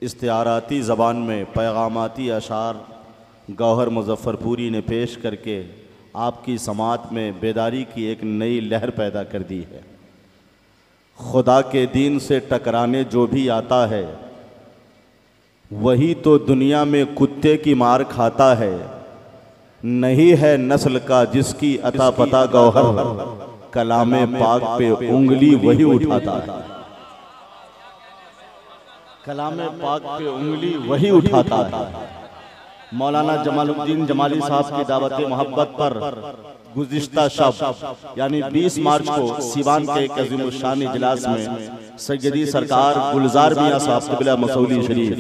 इस्तिआराती ज़बान में पैगामाती अशार गौहर मुज़फ़्फ़रपुरी ने पेश करके आपकी समात में बेदारी की एक नई लहर पैदा कर दी है। खुदा के दीन से टकराने जो भी आता है वही तो दुनिया में कुत्ते की मार खाता है। नहीं है नस्ल का जिसकी अता पता गौहर, कलामे पाक पे उंगली वही उठाता है। कलामे पाक पे उंगली वही उठाता है। मौलाना जमालुद्दीन जमाली साहब की दावत मोहब्बत पर गुज़िश्ता शब यानी 20 मार्च को सिवान के एक अज़ीमुश्शान इजलास में सैयदी सरकार गुलजार मियाँ साहब क़िबला मसौली शरीफ,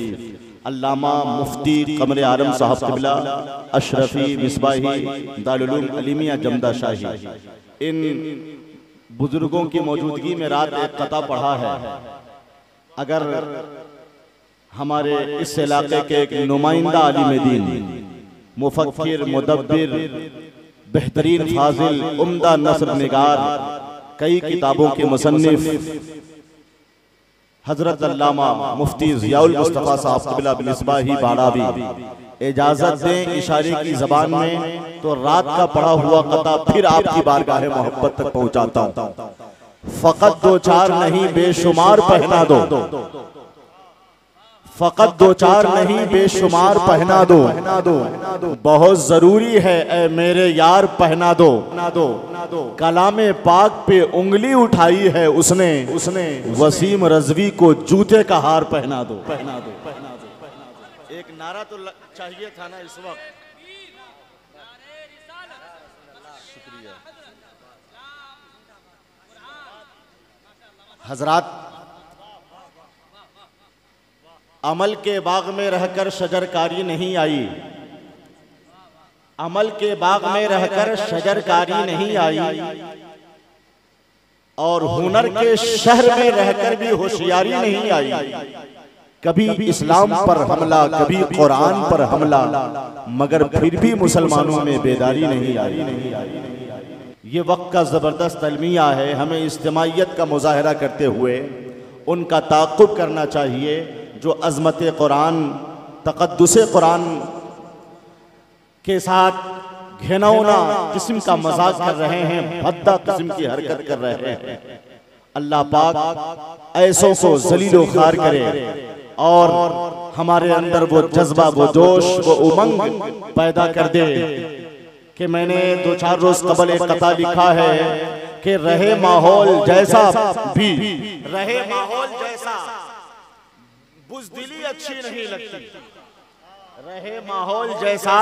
अल्लामा मुफ्ती कमर आलम साहब क़िबला, अशरफी मिसबाही दारुल उलूम अलीमिया जमदा शाही, इन बुजुर्गों की मौजूदगी में रात एक कता पढ़ा है। अगर हमारे इस इलाके के एक नुमाइंदा आलिम दीन, मुफक्किर, मुदब्बिर, बेहतरीन फाजिल, उम्दा नस्र निगार, कई किताबों के मुसन्निफ हजरत अल्लामा मुफ्ती ज़ियाउल मुस्तफ़ा साहब क़िबला बिस्बाही बाड़ावी इजाज़त दें इशारे की ज़बान में तो रात का पढ़ा हुआ कता फिर आपकी बारगाह मोहब्बत तक पहुँचाता हूँ। फ़कत दो चार नहीं बेशुमार पहना दो, फ़कत दो चार नहीं बेशुमार पहना दो, बहुत ज़रूरी है ए मेरे यार पहना दो। कलामे पाक पे उंगली उठाई है उसने, वसीम रज़वी को जूते का हार पहना दो। एक नारा तो चाहिए था ना इस वक्त। शुक्रिया हजरात। अमल के बाग में रहकर शजरकारी नहीं आई, अमल के बाग में रहकर शजरकारी नहीं आई, और हुनर के शहर में रहकर भी होशियारी नहीं आई। कभी इस्लाम पर हमला, कभी कुरान पर हमला, मगर फिर भी मुसलमानों में बेदारी नहीं आई। ये वक्त का ज़बरदस्त अलमिया है। हमें इज्तिमाइयत का मुज़ाहरा करते हुए उनका ताक़ुब करना चाहिए जो अज़मत कुरान, तक़द्दुस कुरान के साथ घिनौना किस्म का मजाक कर रहे हैं, भद्दा किस्म की हरकत कर रहे हैं। अल्लाह पाक ऐसों को ज़लीलो ख़ार करे और हमारे अंदर वो जज्बा, वो जोश, वो उमंग पैदा कर दे कि मैंने 2-4 रोज़ कबल एक कता लिखा है कि रहे माहौल जैसा भी, रहे माहौल जैसा बुज़दिली अच्छी नहीं लगती, रहे माहौल जैसा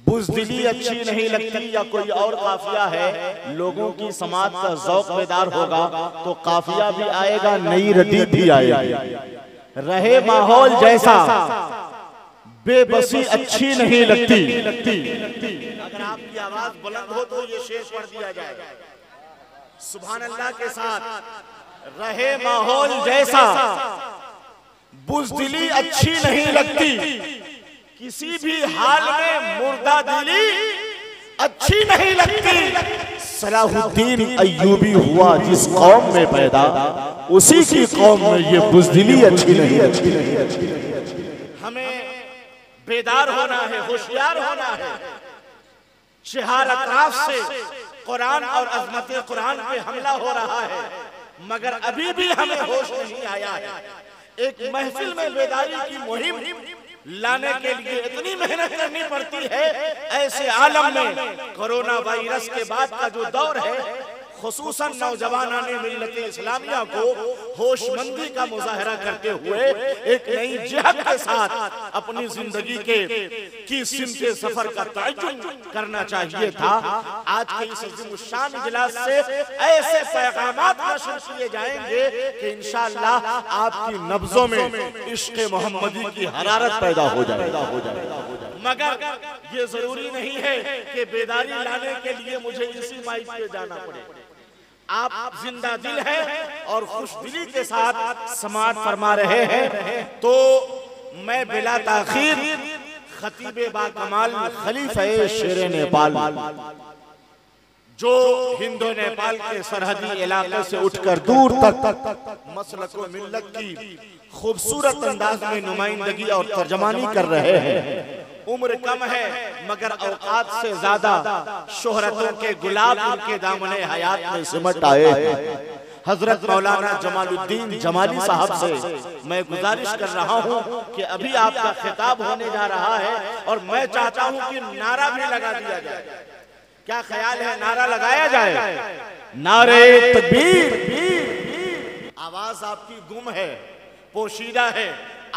बुज़दिली अच्छी नहीं लगती। या कोई और काफिया है, लोगों की समात का ज़ौक़ बेदार होगा तो काफिया भी आएगा, नई रदीफ भी आएगी। रहे माहौल जैसा बेबसी अच्छी नहीं लगती। अगर आपकी आवाज बुलंद हो तो ये शेर पढ़ दिया जाएगा सुभान अल्लाह के साथ। रहे माहौल जैसा बुज़दिली अच्छी नहीं लगती, किसी भी हाल में मुर्दा दिली अच्छी नहीं लगती। सलाहुद्दीन अय्यूबी हुआ जिस कौम में पैदा, उसी की कौम में ये बुज़दिली अच्छी नहीं लगती। हमें बेदार होना है, होशियार होना है। शहर अतराफ से कुरान और अज़मत कुरान पे हमला हो रहा है, मगर अभी भी हमें होश नहीं आया है। एक महफिल में बेदारी की मुहिम लाने के लिए इतनी मेहनत करनी पड़ती है। ऐसे आलम में कोरोना वायरस के बाद का जो दौर है, खुसूसन नौजवानान मिल्लत इस्लामिया को होशमंदी का मुजाहरा करते हुए एक नई जिहद के साथ अपनी जिंदगी की सिमते सफर का तयज्जुम करना चाहिए था। आज के इस अज़ीमुश्शान इजलास से ऐसे पैगामात नशर किए जाएंगे कि इंशाअल्लाह आपकी नब्जों में इश्क़ मोहम्मदी की हरारत पैदा हो जाएगा। मगर ये जरूरी नहीं है कि बेदारी लाने के लिए मुझे इसी माइक पे जाना पड़े। आप जिंदा दिल हैं और खुशदिली के साथ समाअत फरमा रहे हैं, तो मैं बिला ताखीर खतीब बाकमाल खलीफे शेर नेपाल जो हिंदो नेपाल के सरहदी इलाके से उठकर दूर तक मसलक व मिल्लत की खूबसूरत अंदाज में नुमाइंदगी और तर्जमानी कर रहे हैं। उम्र कम है मगर औकात से ज्यादा शोहरतों के गुलाब उनके दामने हयात में सिमट आए हैं। हजरत मौलाना जमालुद्दीन जमाली साहब से मैं गुजारिश कर रहा हूं कि अभी आपका खिताब होने जा रहा है और मैं चाहता हूं कि नारा भी लगा दिया जाए। क्या ख्याल है, नारा लगाया जाए? नारे तकबीर। आवाज आपकी गुम है, पोशीदा है,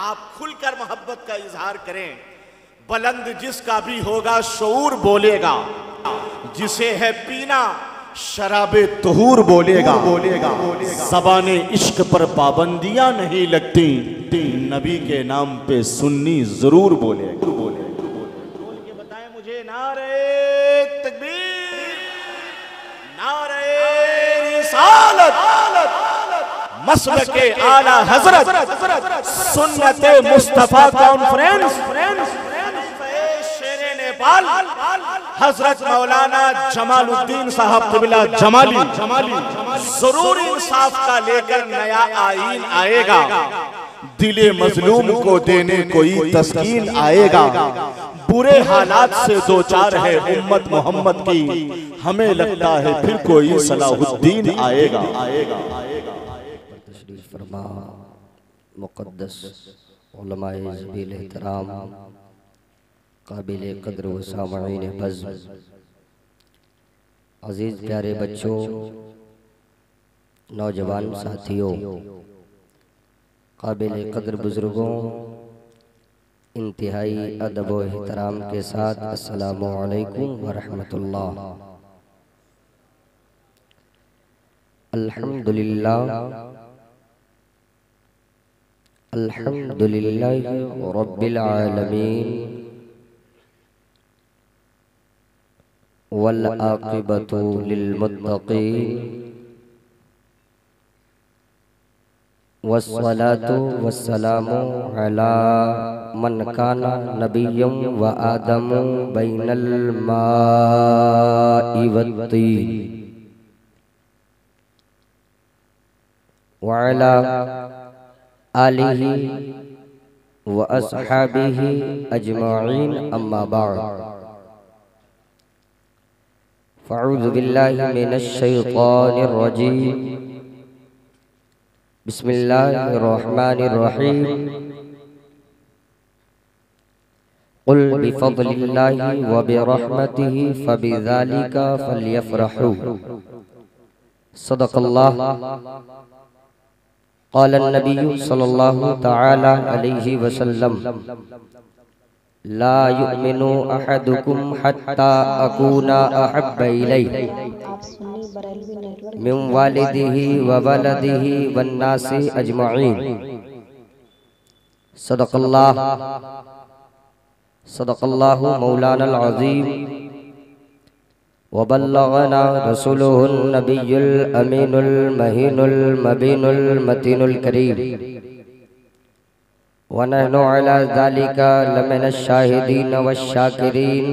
आप खुलकर मोहब्बत का इजहार करें। बुलंद जिसका भी होगा शऊर बोलेगा, जिसे है पीना शराबे तुहूर बोलेगा। ज़बाने इश्क पर पाबंदियां नहीं लगती, नबी के नाम पे सुन्नी जरूर बोलेगा। बोल के बताएं मुझे। नारे तकबीर, नारे रिसालत, मसलके आला हजरत, सुन्नते मुस्तफा कॉन्फ्रेंस, शेरे नेपाल, हजरत मौलाना जमालुद्दीन साहब क़िबला जमाली जरूर इंसाफ का लेकर नया आईन आएगा। दिले मजलूम को देने कोई तस्कीन आएगा। बुरे हालात से दो चार है उम्मत मोहम्मद की, हमें लगता है फिर कोई सलाहुद्दीन आएगा। फरमा मुक़द्दस उलमाए ज़बील एहतराम, काबिल क़द्र व सामईन बज़्म, अज़ीज़ प्यारे बच्चों, नौजवान साथियों, काबिल क़द्र बुज़ुर्गों, इंतहाई अदब व एहतराम के साथ अस्सलामु अलैकुम व रहमतुल्लाह। अल्हम्दुलिल्लाह, अल्हम्दुलिल्लाहि रब्बिल आलमीन, वल आक़िबतु लिल मुत्तक़ीन, वस्सलातु वस्सलामु अला मन काना नबिय्यम व आदमु बैनल माइ वत्तीन, व अला आलिही व अस्हाबिही अजमाइन, अम्मा बाद। फ़अऊज़ु बिल्लाहि मिनश शैतानिर रजीम, बिस्मिल्लाहिर रहमानिर रहीम। क़ुल बिफ़ज़लिल्लाहि व बिरहमतिही फ़बिज़ालिका फ़ल्यफ़रहू। सदक़ल्लाह। क़ाल अन्नबिय्यु सल्लल्लाहु तआला अलैहि वसल्लम, ला युमिनु अहदुकुम हत्ता अकूना अहब्ब इलैहि मिन वालिदिही व वलदिही वन्नासि अजमईन। सदक़ल्लाह, सदक़ल्लाहु मौलानल अज़ीम, व बल्लगना रसूलुहुन नबियुल अमीनुल महीनुल मबीनुल मतीनुल करीम, व नहनु अला ज़ालिका लमिनश शाहिदीन वश्शाकिरीन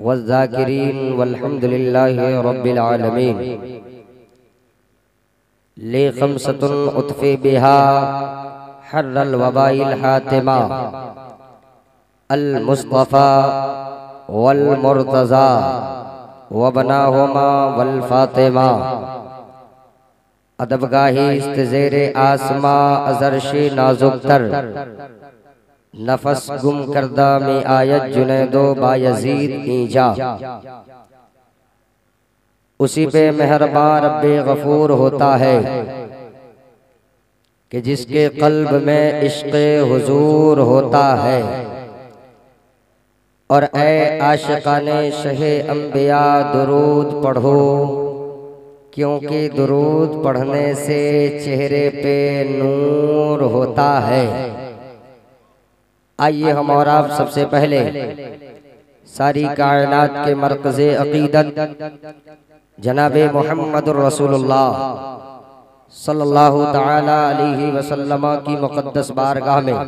वज़्ज़ाकिरीन वल्हम्दुलिल्लाहि रब्बिल आलमीन। ले खम्सतुन उतफ़ी बिहा हर्रल वबाइल हातिमा, अल मुस्तफ़ा वल मुर्तज़ा व बनाहुमा वल फातिमा। अदबगाही इस्तेज़ेरे आसमा अज़रशे नाजुकतर, नफस गुम करदा में आयत जुनैदो बायज़ीद ईजा। उसी पे मेहरबान रब्बे गफूर होता है कि जिसके कल्ब में इश्क़े हुजूर होता है। और ए आशिकाने शहे अंबिया दुरूद पढ़ो, क्योंकि दुरूद पढ़ने से चेहरे पे नूर होता है। आइए हम और आप सबसे पहले सारी कायनात के मरकज़े अक़ीदत जनाबे मुहम्मदुर रसूलुल्लाह सल्लल्लाहु तआला अलैहि वसल्लम की मुक़द्दस बारगाह में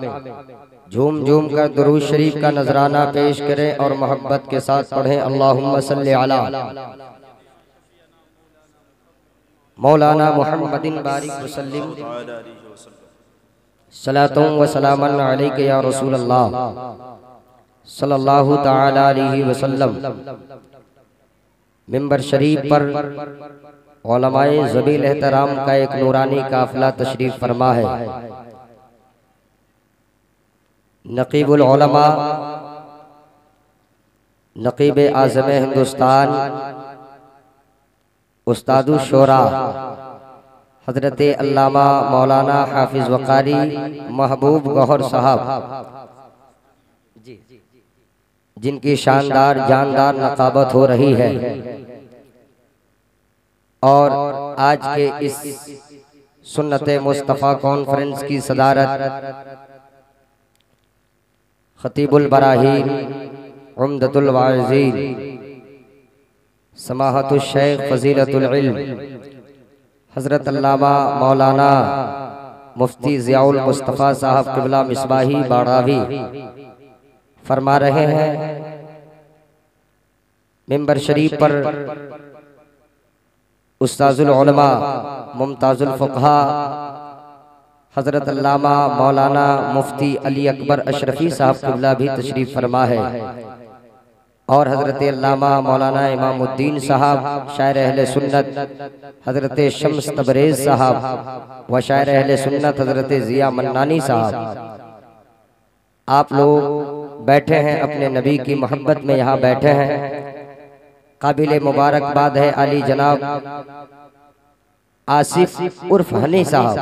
झूम झूम कर दुरूद शरीफ का नजराना पेश करें और मोहब्बत के साथ पढ़ें। अल्लाहुम्मा सल्ली अला मौलाना मुहम्मदिन बारिक वसल्लिम सलातुं व सलामन अलैका या रसूल अल्लाह सल्लल्लाहु तआला अलैहि वसल्लम। मिंबर शरीफ पर उलमाए ज़बील एहतराम का एक नूरानी काफिला तशरीफ फरमा है। नकीबुल उलमा, नकीब आज़म हिंदुस्तान, उस्तादु शोरा हजरत अल्लामा मौलाना हाफिज वकारी महबूब गौहर साहब, जिनकी शानदार जानदार नकाबत हो रही है, और आज के इस सुन्नते मुस्तफ़ा कॉन्फ्रेंस की सदारत खतीबुल बराहीन उम्दतुल वाइज़ीन समाहतुल शेख फजीलतुल इल्म हजरत अल्लामा मौलाना मुफ्ती ज़ियाउल मुस्तफ़ा साहब क़िबला मिसबाही बाड़ावी फरमा रहे हैं। मिंबर शरीफ पर उस्ताजुल उलमा मुमताजुल फ़ुक़हा हजरत अल्लामा मौलाना मुफ्ती अली अकबर अशरफी साहब क़िबला भी तशरीफ़ फरमा है, और हजरत अल्लामा मौलाना इमामुद्दीन साहब शायर अहले सुन्नत हजरत शम्स तबरेज़ साहब व शायर अहले सुन्नत हजरत ज़िया मन्नानी साहब, आप लोग बैठे हैं अपने नबी की मोहब्बत में, यहाँ बैठे हैं। काबिल मुबारकबाद है अली जनाब आसिफ उर्फ हनी साहब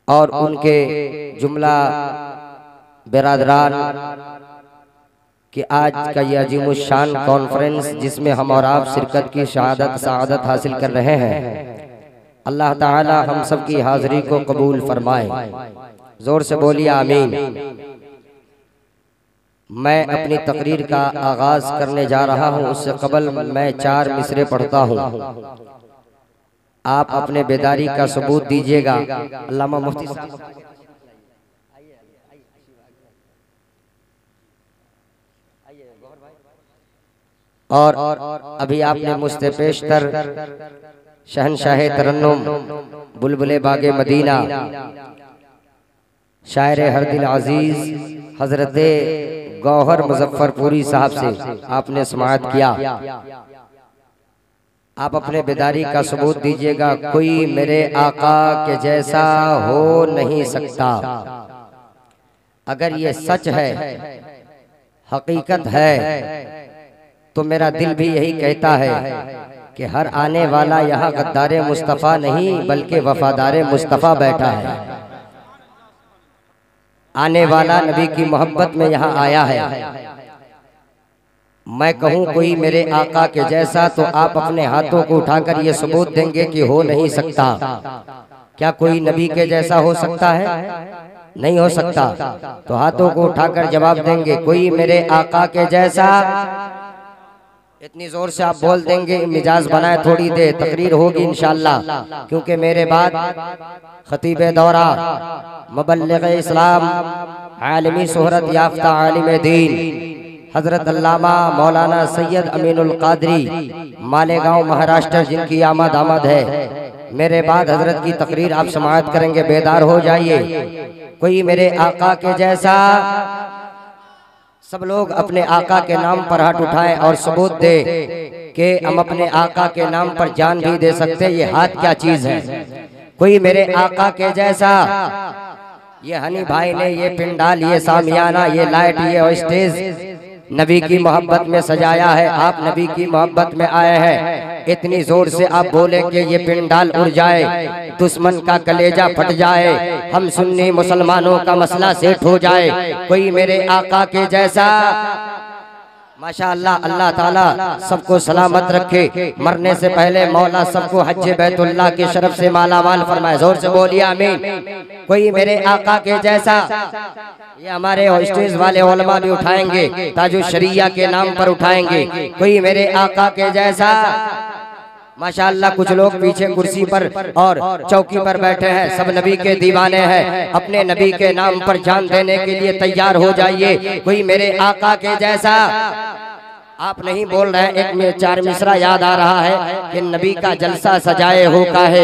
और उनके जुमला बिरादरान कि आज का यह अजीमुशान कॉन्फ्रेंस जिसमें हम और आप शिरकत की सआदत हासिल कर रहे हैं, अल्लाह ताला हम सब की हाजिरी को कबूल फरमाए। जोर से बोलिए आमीन। मैं अपनी तकरीर का आगाज करने जा रहा हूँ, उससे कबल मैं 4 मिसरे पढ़ता हूँ। आप अपने बेदारी का सबूत दीजिएगा। अल्लामा मुफ्ती साहब और अभी आपने मुझसे पेशतर शहनशाह तरन्नुम बुलबुले बागे मदीना शायर हर दिल अजीज हजरत गौहर मुजफ्फरपुरी साहब से आपने समाअत किया। आप अपने बेदारी का सबूत दीजिएगा। कोई मेरे आका के जैसा हो नहीं सकता। अगर ये सच है, हकीकत है, तो मेरा दिल भी यही कहता है कि हर आने वाला यहाँ गद्दारे मुस्तफ़ा नहीं बल्कि वफादारे मुस्तफ़ा बैठा है। आने वाला नबी की मोहब्बत में यहाँ आया है। मैं कहूँ कोई मेरे आका के जैसा, तो आप अपने हाथों को उठाकर ये सबूत देंगे कि हो नहीं सकता। क्या कोई नबी के जैसा हो सकता है? नहीं हो सकता। तो हाथों को उठाकर जवाब देंगे कोई मेरे आका के जैसा। इतनी जोर से आप बोल देंगे, मिजाज बनाए थोड़ी देर, तकरीर होगी इंशाअल्लाह। क्योंकि मेरे बाद खतीब दौरा मुबल्लिग इस्लाम आलमी शोहरत याफ्ता आलिम दीन हजरत अल्लामा मौलाना सैयद अमीनुल कादरी मालेगांव महाराष्ट्र, जिनकी आमद है, मेरे बाद हजरत की तकरीर आप समाअत करेंगे। बेदार हो जाइए। कोई मेरे आका के जैसा। सब लोग अपने आका के नाम पर हाथ उठाएं और सबूत दे कि हम अपने आका के नाम पर जान भी दे सकते। ये हाथ क्या चीज है? कोई मेरे आका के जैसा। ये हनी भाई ने ये पिंडाल, ये सामियाना, ये लाइट, ये स्टेज नबी की मोहब्बत में सजाया है। आप नबी की मोहब्बत में आए हैं। इतनी जोर से आप बोले कि ये पिंडाल उड़ जाए, दुश्मन का कलेजा फट जाए, हम सुन्नी मुसलमानों का मसला सेट हो जाए। कोई मेरे आका के जैसा। माशाअल्लाह, अल्लाह ताला सबको सलामत रखे। मरने से पहले मौला सबको हज्ज बैतुल्लाह के शरफ से माला माल फरमाए। जोर से बोलिए आमीन। कोई मेरे आका के जैसा। ये हमारे स्टेज वाले उलमा भी उठाएंगे, ताजु शरिया के नाम पर उठाएंगे। कोई मेरे आका के जैसा। माशाअल्लाह, कुछ लोग पीछे कुर्सी पर और चौकी पर बैठे हैं, सब नबी के दीवाने हैं। अपने नबी के नाम पर जान देने के लिए तैयार हो जाइए। कोई मेरे आका के जैसा। आप नहीं बोल रहे हैं। एक में 4 मिसरा याद आ रहा है कि नबी का जलसा सजाए हो का है,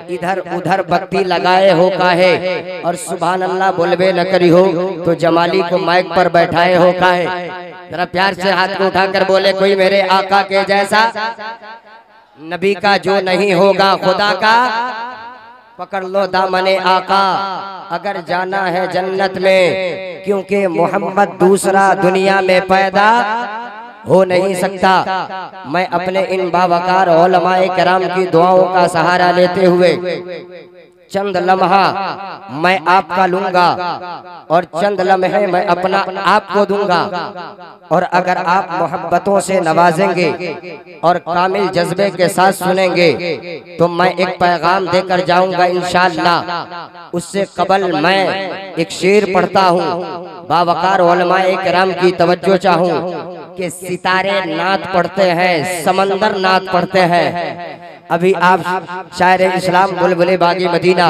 इधर उधर बत्ती लगाए हो का है, और सुभान अल्लाह बोलबे न करी हो तो जमाली को माइक पर बैठाए हो का है। जरा प्यार से हाथ को उठाकर बोले कोई मेरे आका के जैसा। नबी का जो नहीं होगा खुदा का, पकड़ लो दामने आका अगर जाना है जन्नत में, क्योंकि मोहम्मद दूसरा दुनिया में पैदा हो नहीं सकता। मैं अपने इन बावकार उलमाए किराम की दुआओं का सहारा लेते हुए चंद लम्हा मैं आपका लूंगा और चंद लम्हे मैं अपना आपको दूंगा, और अगर आप मोहब्बतों से नवाजेंगे और कामिल जज्बे के साथ सुनेंगे तो मैं एक पैगाम देकर जाऊंगा इंशाअल्लाह। उससे कबल मैं एक शेर पढ़ता हूँ। बावकार उलमाए किराम की तवज्जो चाहूँ कि सितारे नात पढ़ते हैं, समंदर नात पढ़ते हैं। अभी आप शायर इस्लाम बुलबुले बागी मदीना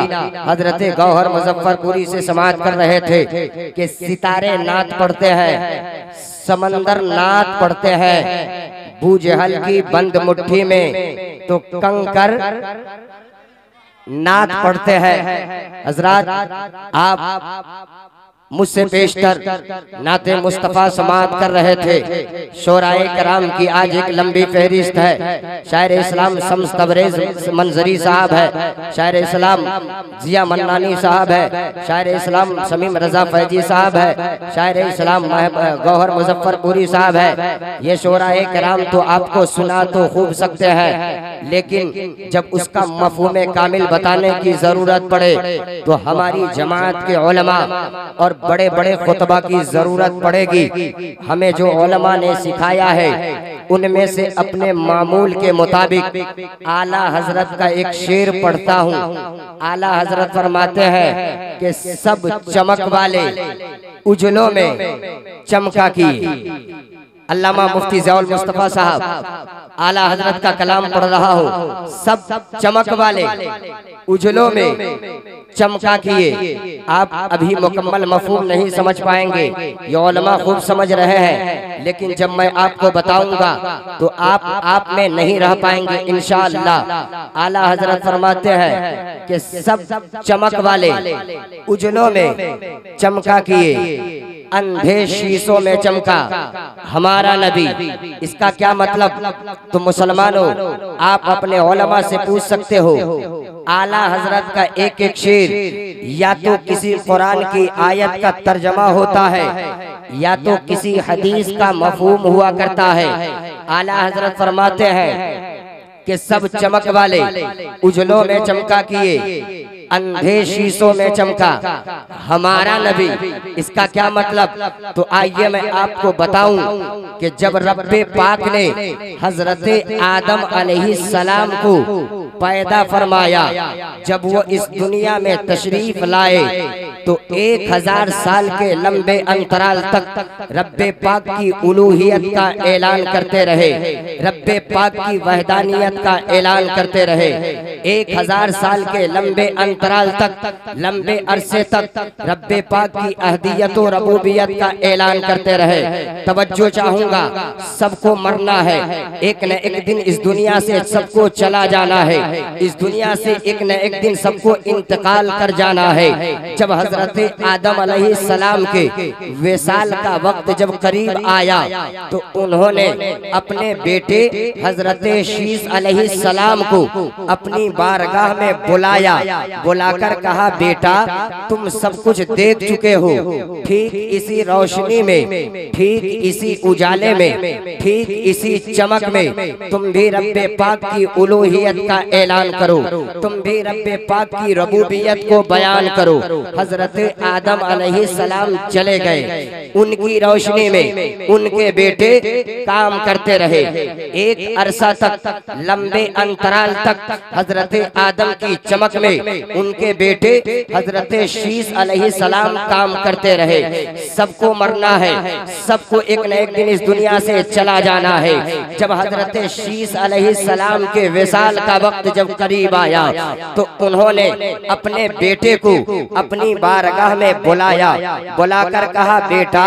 हजरत गौहर मुजफ्फरपुरी से समाअत कर रहे थे कि सितारे नात पढ़ते हैं, समंदर नात पढ़ते हैं। बूझहल की बंद मुट्ठी में तो कंकर नात पढ़ते हैं। हजरात आप मुझसे पेशतर नाते मुस्तफ़ा समाअत कर रहे थे। शोराए कराम की आज एक लंबी फहरिस्त है। शायर इस्लाम शम्स तबरेज मंजरी साहब है, शायर इस्लाम जिया मन्नानी साहब है, शायर इस्लाम समीम रजा फैजी साहब है, शायर इस्लाम गौहर मुजफ्फरपुरी साहब है। ये शोराए कराम तो आपको सुना तो खूब सकते हैं, लेकिन जब उसका मफ़हूम कामिल बताने की जरूरत पड़े तो हमारी जमात के उलमा और बड़े बड़े खुतबा की जरूरत पड़ेगी। हमें जो उलमा ने सिखाया है उनमें से अपने मामूल के मुताबिक आला हजरत का एक शेर पढ़ता हूँ। आला हजरत फरमाते हैं कि सब चमक वाले उजलों में चमका की। अल्लामा मुफ्ती ज़ियाउल मुस्तफ़ा साहब आला हजरत का कलाम पढ़ रहा हूँ। सब चमक वाले उजलों में चमका किए। आप अभी मुकम्मल मफहूम नहीं समझ पाएंगे, ये उलमा खूब समझ रहे हैं, लेकिन जब मैं आपको बताऊंगा तो आप में नहीं रह पाएंगे इंशाअल्लाह। आला हजरत फरमाते हैं कि सब चमक वाले उजलों में चमका किए, अंधे शीशों में चमका हमारा नबी। इसका क्या मतलब? तो मुसलमानों आप अपने उलमा से पूछ सकते हो। आला हजरत का एक एक शेर या तो किसी कुरान की आयत का तर्जमा होता है या तो किसी हदीस का मफहूम हुआ करता है। आला हजरत फरमाते हैं कि सब चमक वाले उजलों में चमका किए, अंधे शीशों में चमका हमारा नबी। इसका क्या मतलब? तो आइए मैं आपको बताऊं कि जब रब्बे पाक ने हजरत आदम अलैहिस्सलाम को पैदा फरमाया, जब वो इस दुनिया में तशरीफ लाए तो 1000 साल के लंबे अंतराल तक रब्बे पाक की उलूहियत का ऐलान करते रहे, रब्बे पाक की वहदानियत का ऐलान करते रहे। 1000 साल के लंबे अंतराल तक, लंबे अरसे तक रब्बे पाक की अहदियत और रबूबियत का ऐलान करते रहे। तवज्जो चाहूंगा, सबको मरना है, एक न एक दिन इस दुनिया से सबको चला जाना है, इस दुनिया से एक न एक दिन सबको इंतकाल कर जाना है। जब हजरत आदम अलैहिस्सलाम के विसाल का वक्त जब करीब आया तो उन्होंने अपने बेटे हजरत शीस अलैहिस्सलाम को अपनी बारगाह में बुलाया, बुलाकर कहा बेटा तुम सब कुछ देख चुके हो, ठीक इसी रोशनी में, ठीक इसी उजाले में, ठीक इसी चमक में तुम भी रब्बे पाक की उलूहियत का ऐलान करो, तुम भी रब्बे पाक की रबूबियत को बयान करो। हजरत आदम अलैहिस्सलाम चले गए, उनकी रोशनी में उनके बेटे काम करते रहे। एक अरसा तक, लंबे अंतराल तक हजरत आदम की चमक में उनके बेटे हजरत शीस अलैहिस्सलाम काम करते रहे। सबको मरना है, सबको एक न एक दिन इस दुनिया से चला जाना है। जब हजरत शीस अलैहिस्सलाम के विसाल का वक्त जब करीब आया तो उन्होंने अपने बेटे को अपनी बारगाह में बुलाया, बुलाकर कहा, बेटा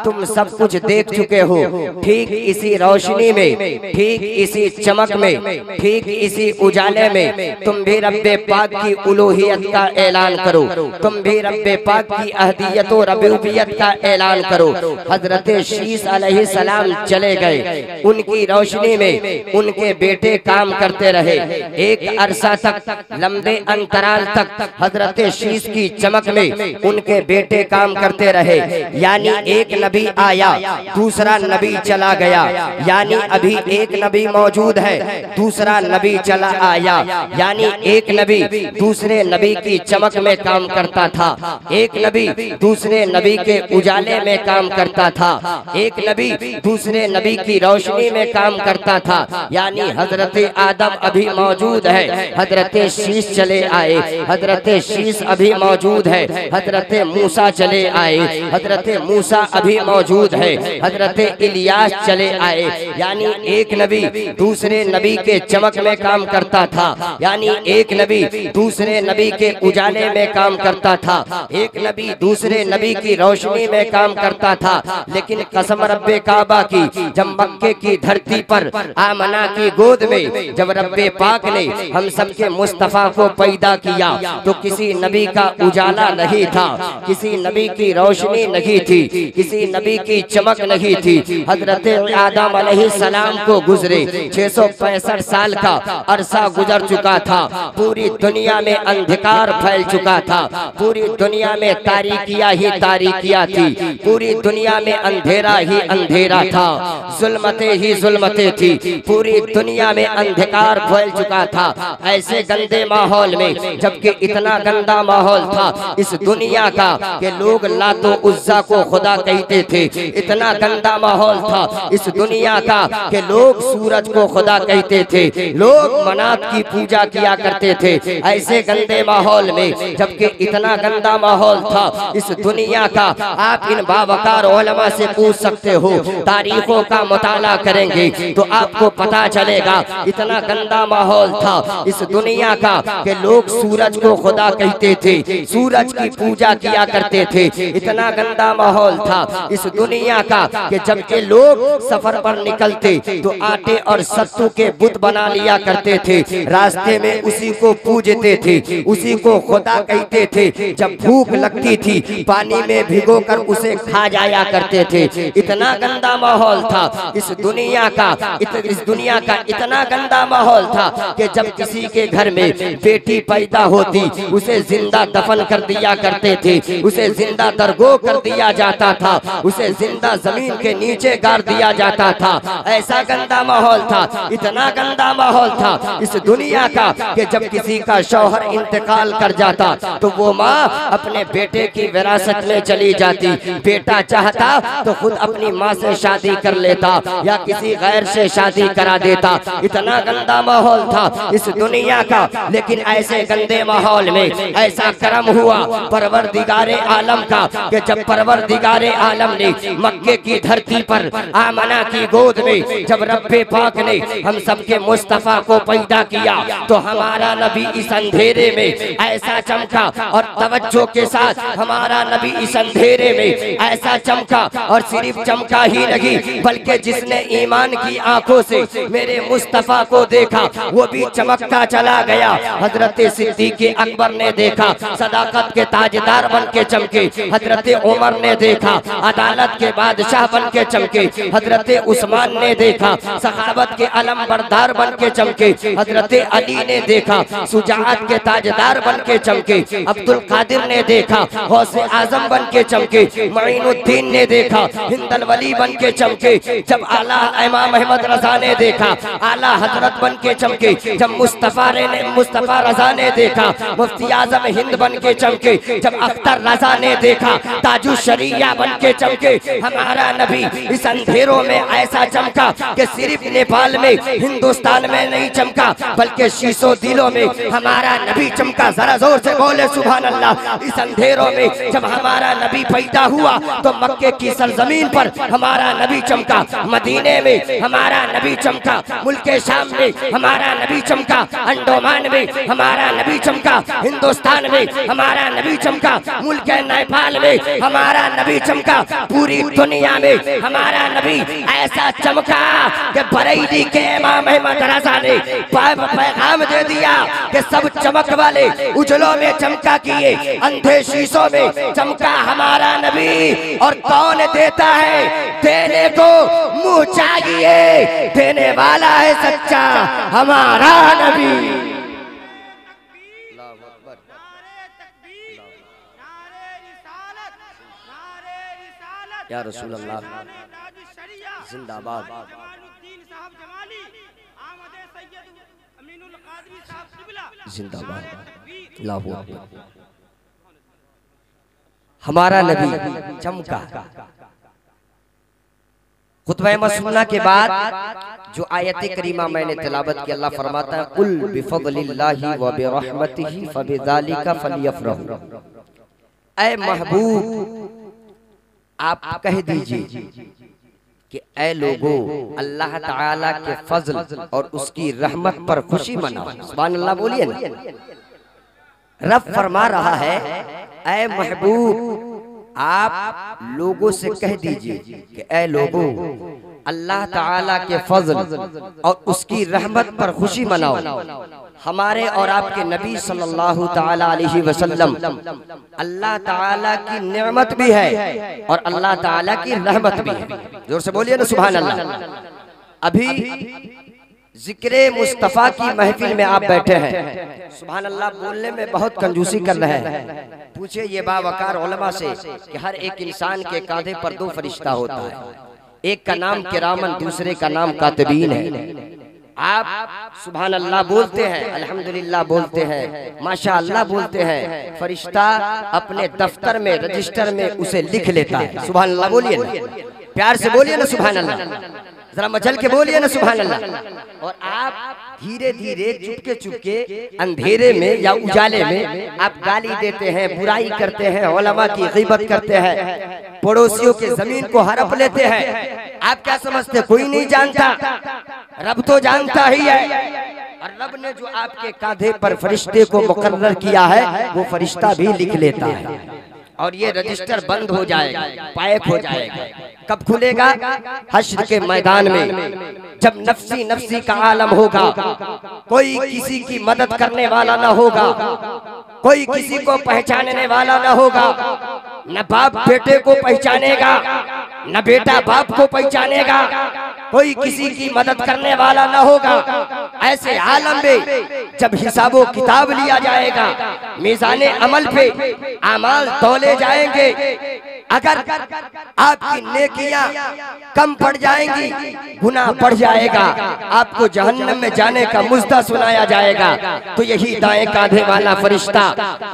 तुम सब कुछ देख चुके हो, ठीक इसी रोशनी में, ठीक इसी चमक में, ठीक इसी उजाले में तुम भी रब्बे पाक की उलूहियत का ऐलान करो, तुम भी रब्बे पाक की अहदियत और रबूबियत का ऐलान करो। हजरत शीस अलैहिस्सलाम चले गए। उनकी रोशनी में उनके बेटे काम करते रहे। एक अरसा तक, लंबे अंतराल तक हजरत शीस की चमक में उनके बेटे काम करते रहे। यानी एक नबी आया, दूसरा नबी चला गया, यानी अभी एक नबी मौजूद है, दूसरा नबी चला आया। यानी एक नबी दूसरे नबी की चमक में काम करता था, एक नबी दूसरे नबी के उजाले में काम करता था, एक नबी दूसरे नबी की रोशनी में काम करता था। यानी हजरत आदम अभी मौजूद है, हजरत शीस चले आए, हजरत शीस अभी मौजूद है, हजरत मूसा चले आए, हजरत मूसा अभी मौजूद है, हजरत इलियास चले आए। यानी एक नबी दूसरे नबी के चमक में काम करता था, यानी एक नबी दूसरे नबी के उजाले में काम करता था, एक नबी दूसरे नबी की रोशनी में काम करता था। लेकिन कसम रब्बे काबा की, जब मक्के की धरती पर आमना की गोद में जब रब्बे पाक ने हम सबके मुस्तफा को पैदा किया तो किसी नबी का उजाला नहीं था, किसी नबी की रोशनी नहीं थी, किसी नबी की चमक नहीं थी। हजरत आदम अलैहिस्सलाम को गुजरे 665 साल का अरसा गुजर चुका था। पूरी दुनिया में अंधकार फैल चुका था, पूरी दुनिया में तारीकियां ही तारीकियां थी, पूरी दुनिया में अंधेरा ही अंधेरा था, जुल्मतें ही जुल्मतें थी, पूरी दुनिया में अंधकार फैल चुका था। ऐसे गंदे माहौल में, जबकि इतना गंदा माहौल था इस दुनिया का कि लोग लातो उज्जा को खुदा कहते थे, इतना गंदा माहौल था इस दुनिया का कि लोग सूरज को खुदा कहते थे, लोग मनात की पूजा किया करते थे। ऐसे गंदे माहौल में, जबकि इतना गंदा माहौल था इस दुनिया का, आप इन बावकार उलमा से पूछ सकते हो, तारीखों का मुताला करेंगे तो आपको पता चलेगा इतना गंदा माहौल था इस दुनिया का कि लोग सूरज को खुदा कहते थे, सूरज की पूजा किया करते थे। इतना गंदा माहौल था इस दुनिया का कि जब के लोग सफर पर निकलते तो आटे और सत्तू के बुत बना लिया करते थे, रास्ते में उसी को पूजते थे, उसी को खुदा कहते थे। जब भूख लगती थी पानी में भिगो कर उसे खा जाया करते थे। इतना गंदा माहौल था इस दुनिया का, इस दुनिया का इतना गंदा माहौल था कि जब किसी के घर में बेटी पैदा होती उसे जिंदा दफन कर दिया करते थे, उसे जिंदा दरगो कर दिया जाता था, उसे जिंदा जमीन के नीचे गाड़ दिया जाता था। ऐसा गंदा माहौल था, इतना गंदा माहौल था इस दुनिया का कि जब किसी का शौहर इंतकाल कर जाता तो वो माँ अपने बेटे की विरासत में चली जाती। बेटा चाहता तो खुद अपनी माँ से शादी कर लेता या किसी गैर से शादी करा देता। इतना गंदा माहौल था इस दुनिया का। लेकिन ऐसे गंदे माहौल में ऐसा करम हुआ परवरदिगारे आलम का कि जब परवरदिगारे आलम ने मक्के की धरती पर आमना की गोद में जब रब्बे पाक ने हम सबके मुस्तफा को पैदा किया तो हमारा नबी इस अंधेरे में ऐसा चमका, और तवज्जो के साथ हमारा नबी इस अंधेरे में ऐसा चमका, और सिर्फ चमका ही नहीं बल्कि जिसने ईमान की आंखों से मेरे मुस्तफा को देखा वो भी चमकता चला गया। हजरत सिद्दीक अकबर ने देखा सदाकत के ताजदार बन के चमके, हजरत उमर ने देखा अदालत के बादशाह बन के चमके, हजरत उस्मान ने देखा सखावत के अलम बरदार बन के चमके, हजरत अली ने देखा सुजात के ताजदार बन के चमके, अब्दुल कादिर ने देखा गौसे आजम बन के चमके, मईनुद्दीन ने देखा हिंदल वली बन के चमके, जब आला इमाम अहमद रजा ने देखा आला हजरत बन के चमके, जब मुस्तफा रजा ने देखा मुफ्ती आजम हिंद बन के चमके, जब अख्तर रजा ने देखा ताजु शरिया बन के चमके। हमारा नबी इस अंधेरों में ऐसा चमका कि सिर्फ नेपाल में हिंदुस्तान में नहीं चमका बल्कि शीशों दिलों में हमारा नबी नबी चमका, जरा जोर से बोले सुभान अल्लाह। इस अंधेरों में जब हमारा नबी पैदा हुआ तो मक्के की सरजमीन पर हमारा नबी चमका, मदीने में हमारा नबी चमका, मुल्के शाम में हमारा नबी चमका, अंडोमान में हमारा नबी चमका, हिंदुस्तान में हमारा नबी चमका, मुल्के नेपाल में हमारा नबी चमका, पूरी दुनिया में हमारा नबी ऐसा चमका कि बरेली के इमाम अहमद रज़ा ने पैगाम दे दिया कि सब चमक वाले उजलों में चमका किए, अंधे शीशों में चमका हमारा नबी। और कौन देता है? देने को मुंह चाहिए, देने वाला है सच्चा हमारा नबी। या रसूल अल्लाह जिंदाबाद। जिंदाबाद। अल्लाहू अकबर। हमारा नबी चमका। खुतबा मसनूना के बाद जो आयत करीमा मैंने तिलावत की, अल्लाह फरमाता है कुल बिफज़लिल्लाहि व बिरहमतिही फबिज़ालिका फलयफ़रहू। ऐ महबूब आप कह दीजिए कि ऐ लोगों, अल्लाह ताला के फजल और उसकी रहमत पर खुशी मनाओ। सुभान अल्लाह बोलिए ना। रब फरमा रहा है ऐ महबूब आप लोगों से कह दीजिए कि ऐ लोगों, अल्लाह ताला के फजल और उसकी रहमत पर खुशी मनाओ। हमारे और आपके नबी सल्लल्लाहु ताला अलैहि वसल्लम अल्लाह ताला की नेमत भी है और अल्लाह ताला की रहमत भी है। जोर से बोलिए ना सुभान अल्लाह। अभी जिक्रे मुस्तफ़ा की महफिल में आप बैठे हैं, सुभान अल्लाह बोलने में बहुत कंजूसी कर रहे हैं। पूछे ये बावकार उलमा से कि हर एक इंसान के कांधे पर दो फरिश्ता होता है, एक का नाम किरामन, दूसरे का नाम कातिबीन है। आप सुभान अल्लाह बोलते हैं, अल्हम्दुलिल्लाह बोलते हैं, माशा अल्लाह बोलते हैं, फरिश्ता अपने दफ्तर में रजिस्टर में उसे लिख लेता है। सुभान अल्लाह बोलिए ना, प्यार से बोलिए ना सुभान अल्लाह, जरा मचल के बोलिए ना सुभान अल्लाह। और आप धीरे धीरे चुपके चुपके अंधेरे में या उजाले में आप गाली देते हैं, बुराई करते हैं, उलमा की ग़ीबत करते हैं, पड़ोसियों के जमीन को हड़प लेते हैं। आप क्या समझते? कोई नहीं जानता, रब तो जानता ही है। और रब ने जो आपके कांधे पर फरिश्ते को मुकर्रर किया है वो फरिश्ता भी लिख लेता है और ये रजिस्टर बंद हो जाएगा, पैक हो जाएगा। कब खुलेगा? हश्र के मैदान में, जब नफ्सी नफ्सी का आलम होगा, कोई किसी की मदद करने वाला ना होगा, कोई किसी को पहचानने वाला ना होगा, न बाप बेटे को पहचानेगा, न बेटा बाप को पहचानेगा, कोई किसी की मदद करने वाला ना होगा। ऐसे आलम में जब हिसाबो किताब लिया जाएगा, मीज़ाने अमल पे अमाल तौले जाएंगे, अगर आपकी नेकियां कम पड़ जाएंगी, गुनाह बढ़ जाएगा, आपको जहन्नम में जाने का मुज़्दा सुनाया जाएगा, तो यही दाएं कांधे वाला फरिश्ता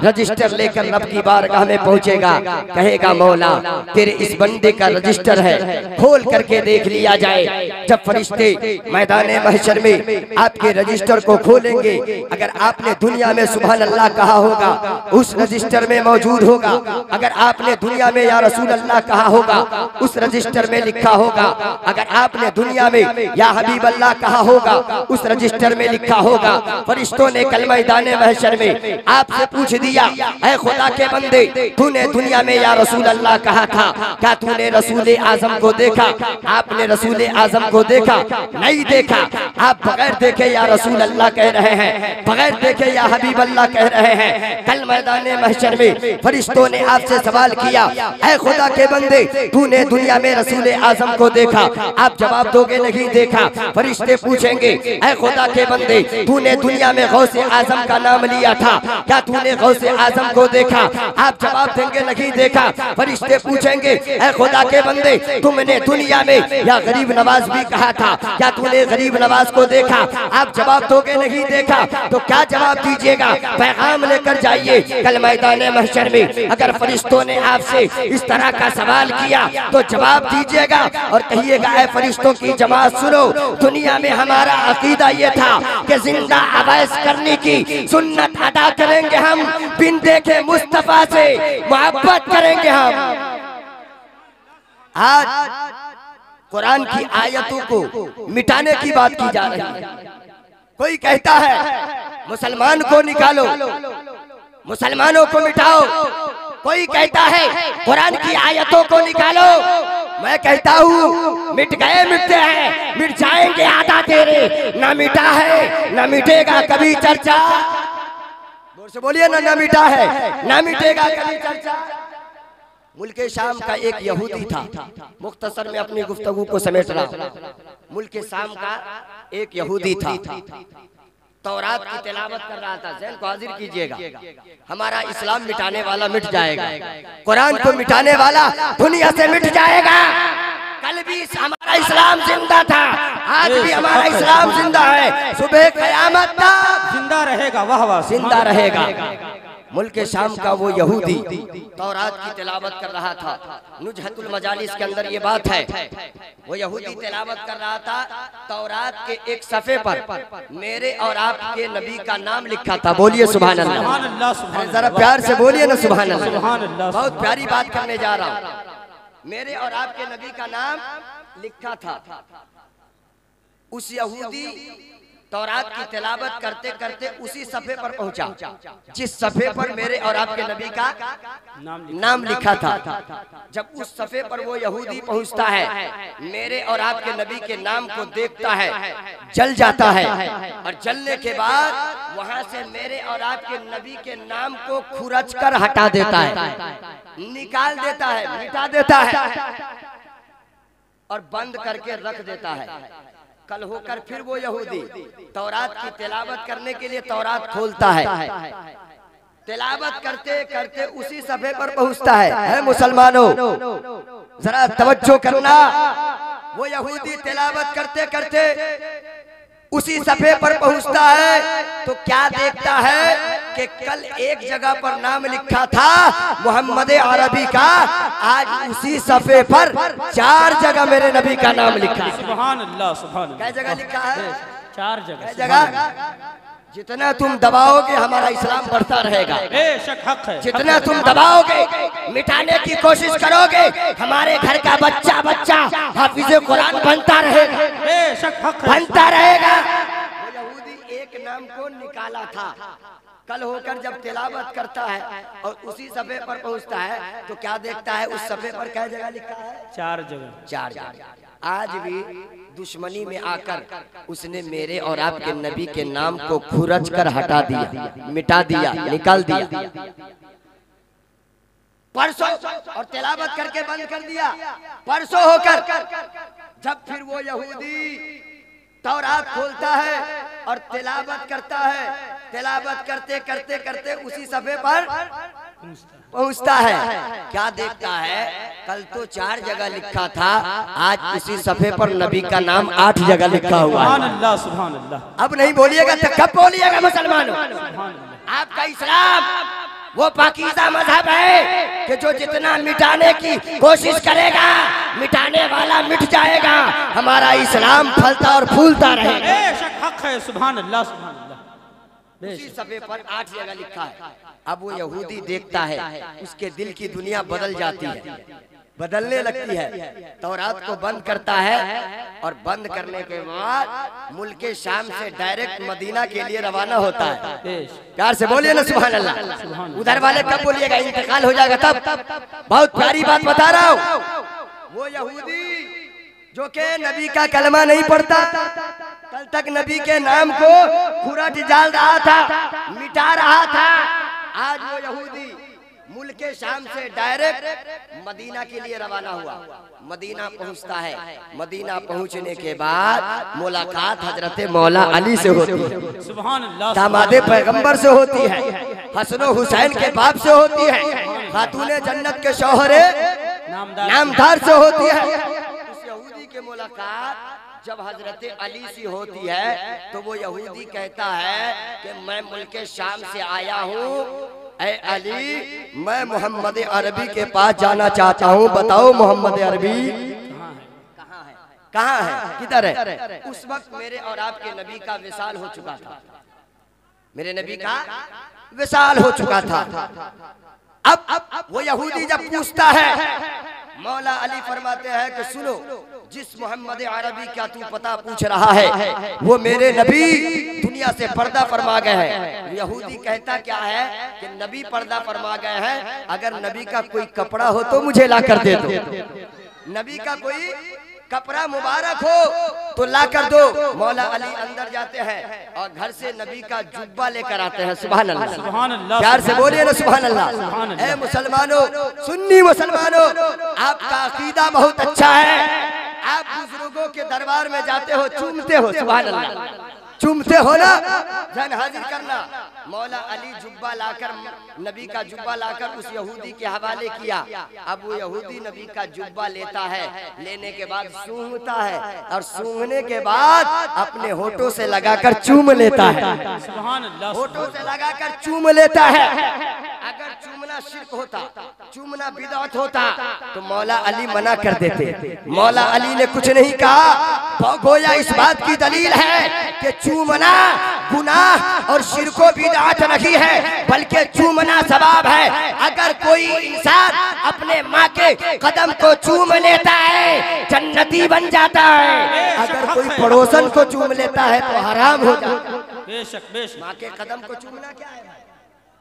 रजिस्टर लेकर रब की बारगाह में पहुंचेगा, कहेगा मौला तेरे इस बंदे का रजिस्टर है, खोल करके देख लिया जाए। जब फरिश्ते मैदाने महशर में आपके रजिस्टर को खोलेंगे, अगर आपने दुनिया में सुभान अल्लाह कहा होगा उस रजिस्टर में मौजूद होगा, अगर आपने दुनिया में या रसूल अल्लाह कहा होगा उस रजिस्टर में लिखा होगा, अगर आपने दुनिया में या हबीब अल्लाह कहा होगा उस रजिस्टर में लिखा होगा। फरिश्तों ने कल मैदाने महशर में आपसे पूछ दिया, ऐ खुदा के बंदे, तूने दुनिया में या रसूल अल्लाह कहा था, क्या तूने रसूल आजम को देखा? आपने रसूल आजम को देखा? नहीं देखा। आप बगैर देखे या रसूल अल्लाह कह रहे हैं, बगैर देखे या हबीब अल्लाह कह रहे हैं। कल मैदाने महशर में फरिश्तों ने आपसे सवाल किया, ऐ खुदा के बंदे, तूने दुनिया में रसूल आजम को देखा? आप जवाब दोगे नहीं देखा। फरिश्ते पूछेंगे, ऐ खुदा के बंदे, तूने दुनिया में गौसे आजम का नाम लिया था, क्या तूने गौसे आजम को देखा? आप जवाब देंगे नहीं देखा। फरिश्ते पूछेंगे, ऐ खुदा के बंदे, तुमने दुनिया में या गरीब नवाज भी कहा था, क्या तूने गरीब नवाज को देखा? आप जवाब दोगे नहीं देखा। तो क्या जवाब दीजिएगा? पैगाम लेकर जाइए कल मैदाने महशर में। अगर फरिश्तों ने आपसे इस तरह का सवाल किया तो जवाब दीजिएगा और कहिएगा ऐ फरिश्तों की जमात सुनो, दुनिया में हमारा अकीदा ये था कि जिंदा अवैस करने की सुन्नत अदा करेंगे, हम बिन देखे मुस्तफा से मोहब्बत करेंगे हम। आज कुरान की आयतों को मिटाने की बात की जा रही है। कोई कहता है मुसलमान को निकालो, मुसलमानों को मिटाओ। कोई कहता है कुरान की आयतों को निकालो। मैं कहता हूँ मिट गए मिटते हैं, मिट जाएंगे आधा तेरे। ना मिटा है ना मिटेगा कभी चर्चा। जोर से बोलिए ना, ना मिटा है ना मिटेगा कभी चर्चा। मुल्के शाम का एक यहूदी था, मुख्तसर में अपनी गुफ्तगू को समेट रहा। मुल्के शाम का एक यहूदी था, तौरात की तिलावत कर रहा था। ज़हन को हाजिर कीजिएगा, हमारा इस्लाम मिटाने वाला मिट जाएगा, कुरान को मिटाने वाला दुनिया से मिट जाएगा। कल भी हमारा इस्लाम जिंदा था, आज भी हमारा इस्लाम जिंदा है, सुबह क़यामत तक जिंदा रहेगा। वाह वाह, जिंदा रहेगा। मुल्के शाम का वो यहूदी तौरात की तिलावत कर रहा था। नुजहतुल मजालिस के अंदर ये बात है। वो यहूदी तिलावत कर रहा था, तौरात के एक सफ़े पर मेरे और आपके नबी का नाम लिखा था। बोलिए सुभान अल्लाह, जरा प्यार से बोलिए ना सुभान अल्लाह। बहुत प्यारी बात करने जा रहा हूँ। मेरे और आपके नबी का नाम लिखा था। उस यहूदी तौरात की तिलावत करते करते उसी सफ़े पर पहुंचा जिस सफ़े पर मेरे और आपके नबी का नाम लिखा था। जब उस सफ़े पर वो यहूदी पहुंचता है, मेरे और आपके नबी के नाम को देखता है, जल जाता है और जलने के बाद वहां से मेरे और आपके नबी के नाम को खुरच कर हटा देता है, निकाल देता है, मिटा देता है और बंद करके रख देता है। कल होकर फिर वो यहूदी तौरात की तिलावत करने के लिए तौरात खोलता है, तिलावत करते करते उसी सफ़े पर पहुंचता है मुसलमानों जरा तवज्जो करना। वो यहूदी तिलावत करते करते उसी सफ़े पर पहुंचता है तो क्या देखता है कि कल एक जगह पर नाम लिखा था मोहम्मद अरबी का, आज उसी सफ़े पर 4 जगह मेरे नबी का नाम लिखा है। सुभान अल्लाह, सुभान अल्लाह। क्या जगह लिखा है? 4 जगह। जगह जितना तुम दबाओगे हमारा इस्लाम बढ़ता रहेगा। बेशक हक है। जितना तुम दबाओगे, मिटाने की कोशिश करोगे, हमारे घर का बच्चा बच्चा हाफिज़े कुरान बनता रहेगा। बेशक हक है, बनता रहेगा। वो यहूदी एक नाम को निकाला था। कल होकर जब तिलावत करता है और उसी सफ़े पर पहुंचता है तो क्या देखता है? उस सफ़े पर क्या जगह लिखा है? 4 जगह। 4 जगह। आज भी दुश्मनी में आकर उसने मेरे और आपके नबी के नाम को खुरच कर हटा दिया, मिटा दिया, निकाल दिया। परसों और तिलावत करके बंद कर दिया। परसों होकर जब फिर वो यहूदी तौरात खोलता है और तिलावत करता है, तिलावत करते करते करते उसी सफ़े पर पहुंचता है, क्या देखता है? कल तो 4 जगह लिखा था, आज उसी सफ़े पर नबी का नाम 8 जगह लिखा हुआ है। सुभान अल्लाह, सुभान अल्लाह। अब नहीं बोलिएगा तो कब बोलिएगा मुसलमानों? आपका इस्लाम वो पाकीज़ा मजहब है कि जो जितना मिटाने की कोशिश करेगा, मिटाने वाला मिट जाएगा। हमारा इस्लाम फलता और फूलता रहेगा। बेशक हक है। सुभान अल्लाह, सुभान अल्लाह। उसी सफ़े पर 8 जगह लिखा है। अब वो यहूदी देखता है, उसके दिल की दुनिया बदल जाती है, बदलने लगती है। तौरात को बंद करता है और बंद करने के बाद मुल्के शाम से डायरेक्ट मदीना के लिए रवाना होता है। प्यार से बोलिए ना सुभान अल्लाह। उधर वाले कब बोलिएगा? इंतकाल हो जाएगा तब। बहुत प्यारी बात बता रहा हूँ। वो यहूदी जो के नबी का कलमा नहीं पढ़ता, कल तक नबी के नाम को खुरच डाल रहा था, मिटा रहा था, आज वो यहूदी मुल्के शाम से डायरेक्ट मदीना के लिए रवाना हुआ। मदीना पहुंचता है। मदीना पहुंचने के बाद मुलाकात हजरत मौला अली से होती है, सुभान अल्लाह। दामादे पैगंबर से होती है, हसन हुसैन के बाप से होती है, खातूने जन्नत के शौहरे नामदार से होती है। उस यहूदी के मुलाकात जब हजरत अली से होती है तो वो यहूदी कहता है कि मैं मुल्के शाम से आया हूँ, ऐ अली मैं मोहम्मद अरबी के पास जाना चाहता हूँ, बताओ मोहम्मद अरबी कहाँ है, किधर है? उस वक्त मेरे और आपके नबी का विसाल हो चुका था, मेरे नबी का विसाल हो चुका था। अब वो यहूदी जब पूछता है, मौला अली फरमाते हैं कि सुनो, जिस मोहम्मद अरबी का तू पता पूछ रहा है वो मेरे नबी दुनिया से पर्दा फरमा गए हैं। यहूदी कहता क्या है कि नबी पर्दा फरमा गए हैं, अगर नबी का कोई कपड़ा हो तो मुझे ला कर दे दो, नबी का कोई कपड़ा मुबारक हो तो ला कर दो। मौला अली अंदर जाते हैं और घर से नबी का जुब्बा लेकर आते हैं। सुभान अल्लाह, सुभान अल्लाह, प्यार से बोलिए ना सुभान अल्लाह। ऐ मुसलमानों, सुन्नी मुसलमानों, आपका अकीदा बहुत अच्छा है, आप बुजुर्गों के दरबार में जाते हो, चूमते हो, सुभान अल्लाह, चूमते हो ना, जन हाजिर करना। मौला अली जुब्बा लाकर, नबी का जुब्बा लाकर उस यहूदी के हवाले किया। अब वो यहूदी नबी का जुब्बा लेता है, लेने के बाद सूंघता है और सूंघने के बाद अपने होठों से लगाकर चूम लेता है। सुभान अल्लाह, होठों से लगाकर चूम लेता है। अगर चूमना शिर्क होता, चूमना बिदअत होता तो मौला अली मना कर देते। मौला अली ने कुछ नहीं कहा, गोया इस बात की दलील है कि चूमना गुनाह और शिर्को बिदअत नहीं है, बल्कि चूमना सवाब है। अगर कोई इंसान अपने माँ के कदम को चूम लेता है जन्नती बन जाता है, अगर कोई पड़ोसन को चूम लेता है तो हराम हो जाता है। बेशक बेशक। माँ के कदम को चूमना क्या है?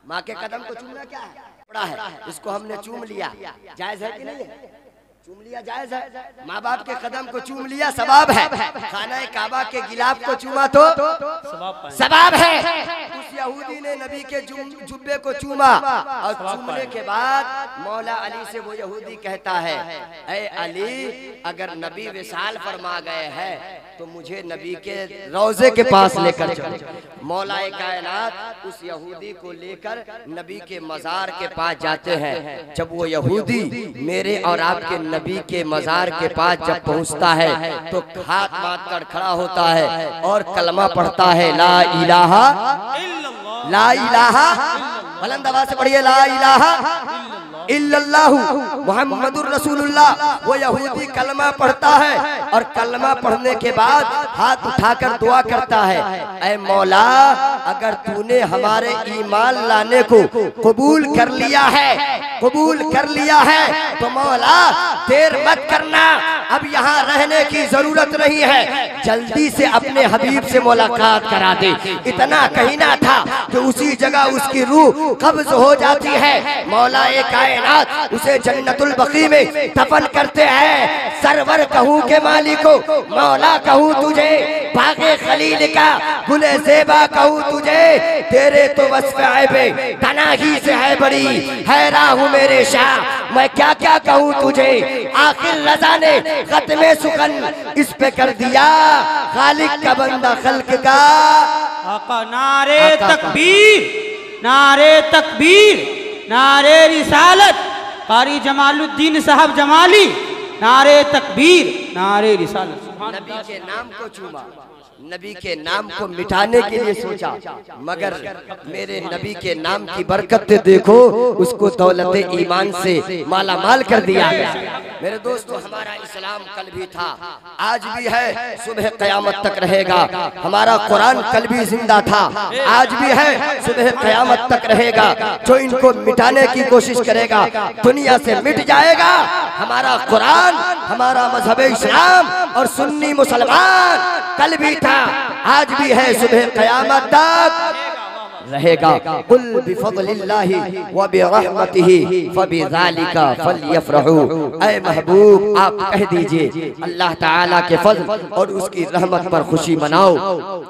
माँ के कदम को चूमना क्या है? बड़ा है, इसको हमने चूम लिया, जायज है कि नहीं है? चूम लिया जायज है। माँ बाप के कदम को चूम लिया सवाब है। खाना काबा के गिलाफ को चूमा तो सवाब है। उस यहूदी ने नबी के जुब्बे को चूमा और चूमने के बाद मौला अली से वो यहूदी कहता है, ऐ अली अगर नबी विसाल फरमा गए हैं तो मुझे नबी के रोजे के पास लेकर चलो। मौला कायनात उस यहूदी को लेकर नबी के मजार के पास जाते हैं। जब वो यहूदी मेरे और आपके नबी के मजार के पास जब पहुंचता है तो हाथ बांध कर खड़ा होता है और कलमा पढ़ता है, ला इलाहा ला इलाहा, बुलंद आवाज से पढ़िए, ला इलाहा इल्लल्लाहु मुहम्मदुर रसूलुल्लाह। वो यहूदी कलमा पढ़ता है और कलमा पढ़ने के बाद हाथ उठाकर दुआ करता है, ऐ मौला अगर तूने हमारे ईमान लाने को कबूल कर लिया है, कबूल कर लिया है तो मौला देर मत करना, अब यहाँ रहने की जरूरत नहीं है, जल्दी से अपने हबीब से मुलाकात करा दे। इतना कहना था कि उसी जगह उसकी रूह कब्ज हो जाती है। मौला कायनात उसे जन्नतुल बकी में दफन करते हैं। सरवर कहूँ के मालिको, मौला कहूँ तुझे, बागे खलील का गुले ज़ेबा कहूँ तुझे, तेरे तो वस्फ़ ऐबे तनाही से है बड़ी, हैरान हूँ मेरे शाह मैं क्या क्या कहूँ तुझे। आखिर रज़ा ने खत्मे सुखन इस पे कर दिया, खालिक का बंदा खल्क का। आका नारे तकबीर, नारे तकबीर, नारे रिसालत, कारी जमालुद्दीन साहब जमाली, नारे तकबीर, नारे रिसालत। नबी के नाम को चूमा, नबी के नाम को मिटाने के लिए सोचा, मगर मेरे नबी के नाम की बरकत देखो, उसको दौलत ईमान से माला माल कर दिया गया। मेरे दोस्तों, हमारा इस्लाम कल भी था, आज भी है, सुबह क़यामत तक रहेगा। हमारा कुरान कल भी जिंदा था, आज भी है, सुबह क़यामत तक रहेगा। जो इनको मिटाने की कोशिश करेगा दुनिया से मिट जाएगा। हमारा कुरान, हमारा मजहब इस्लाम और सुन्नी मुसलमान कल भी था, आज भी है, सुबह क़यामत तक रहेगा। कुल बिफज़लिल्लाहि व बिरहमतिही फबिज़ालिका फलयफ़रहू। ऐ महबूब आप कह दीजिए अल्लाह ताला के फज़ल और उसकी रहमत पर खुशी मनाओ।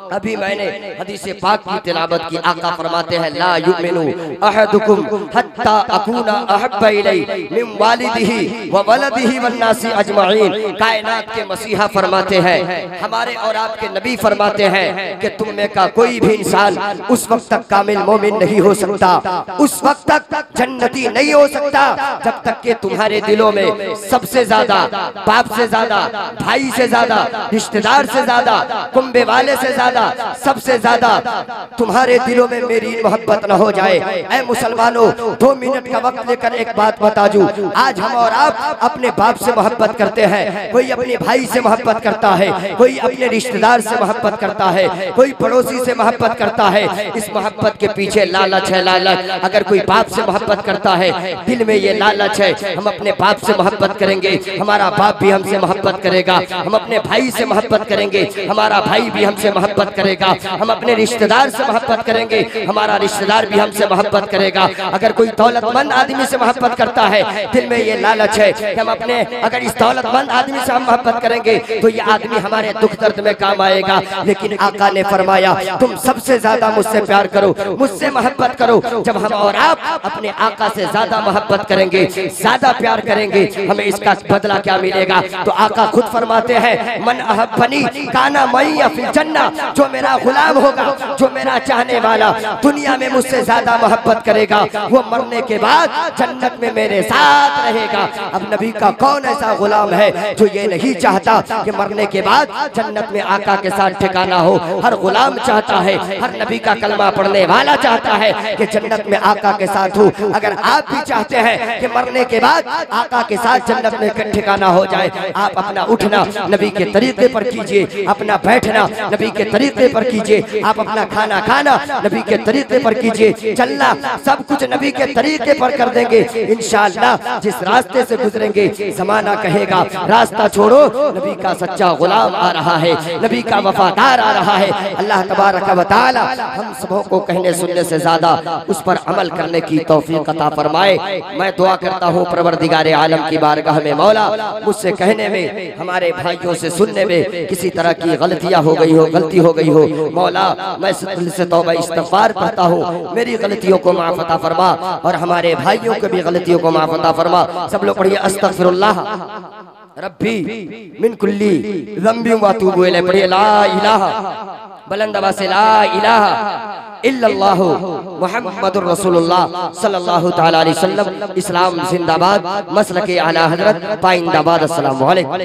अभी मैंने हदीस पाक की तिलावत की। आका फरमाते हैं, ला युमिनु अहदुकुम हत्ता अकूना अहब्बा इलैहि मिन वालिदिही व वलदिही वन नासी अजमईन। कायनात के मसीहा फरमाते हैं, हमारे और आपके नबी फरमाते हैं कि तुम में का कोई भी इंसान उस वक्त तक तक कामिल मोमिन नहीं हो सकता, उस वक्त तक जन्नती नहीं हो सकता जब तक कि तुम्हारे दिलों में सबसे ज्यादा, बाप से ज्यादा, भाई से ज्यादा, रिश्तेदार से ज्यादा, कुंबे वाले से ज्यादा, सबसे ज्यादा तुम्हारे दिलों में मेरी मोहब्बत न हो जाए। ऐ मुसलमानों, 2 मिनट का वक्त लेकर एक बात बता दूं। आज हम और आप अपने बाप से मोहब्बत करते हैं, कोई अपने भाई से मोहब्बत करता है, कोई अपने रिश्तेदार से मोहब्बत करता है, कोई पड़ोसी से मोहब्बत करता है। इस मोहब्बत के पीछे लालच है, लालच। अगर कोई बाप से मोहब्बत करता है, दिल में ये लालच है, हम अपने बाप से मोहब्बत करेंगे, हमारा बाप भी हमसे मोहब्बत करेगा। हम अपने भाई से मोहब्बत करेंगे, हमारा भाई भी हमसे मोहब्बत करेगा। हम अपने रिश्तेदार से मोहब्बत करेंगे, हमारा रिश्तेदार भी हमसे मोहब्बत करेगा। अगर कोई दौलतमंद आदमी से मोहब्बत करता है, दिल में ये लालच है कि हम अपने, अगर इस दौलतमंद आदमी से हम मोहब्बत करेंगे तो ये आदमी हमारे दुख दर्द में काम आएगा। लेकिन आका ने फरमाया, तुम सबसे ज्यादा मुझसे प्यार करो, मुझसे मोहब्बत करो। जब हम और आप अपने आका से ज्यादा मोहब्बत करेंगे, ज्यादा प्यार करेंगे, हमें इसका बदला क्या मिलेगा? तो आका खुद फरमाते हैं, मन अहब्बनी काना मई फिल जन्ना, जो मेरा गुलाम होगा, जो मेरा चाहने वाला दुनिया में मुझसे ज्यादा मोहब्बत करेगा, वो मरने के बाद जन्नत में मेरे साथ रहेगा। अब नबी का कौन ऐसा गुलाम है जो ये नहीं चाहता कि मरने के बाद जन्नत में आका के साथ ठिकाना हो? हर गुलाम चाहता है, हर नबी का कलमा पढ़ने वाला चाहता है कि जन्नत में आका के साथ हो। अगर आप भी चाहते हैं कि मरने के बाद आका के साथ जन्नत में ठिकाना हो जाए, आप अपना उठना नबी के तरीके पर कीजिए, अपना बैठना नबी के तरीके पर कीजिए, आप अपना खाना खाना नबी के तरीके पर कीजिए, चलना सब कुछ नबी के तरीके पर कर देंगे। इंशाअल्लाह जिस रास्ते से गुजरेंगे जमाना कहेगा रास्ता छोड़ो, नबी का सच्चा गुलाम आ रहा है, नबी का वफादार आ रहा है। अल्लाह तबारक व तआला हम सबों को कहने सुनने से ज्यादा उस पर अमल करने की तौफीक अता फरमाए। मैं दुआ करता हूँ परवरदिगार आलम की बारगाह में, मौला मुझसे कहने में, हमारे भाइयों से सुनने में किसी तरह की गलतियाँ हो गई हो, गलती हो गई हो, मौला मैं दिल से तौबा इस्तग़फ़ार करता हूँ, मेरी गलतियों को माफ़ अता फरमा और हमारे भाइयों के भी गलतियों को माफ़ अता फरमा। सब लोग पढ़िए, अस्तग़फ़िरुल्लाह रब्बी मिन कुल्ली ज़ंबि व अतूबु इलैह। पढ़िए ला इलाहा, बुलंद आवाज़ से ला इलाहा इल्लल्लाहु मुहम्मदुर रसूलुल्लाह सल्लल्लाहु तआला अलैहि वसल्लम। इस्लाम जिंदाबाद, मसलके आला हज़रत पाइंदाबाद। अस्सलामु अलैकुम।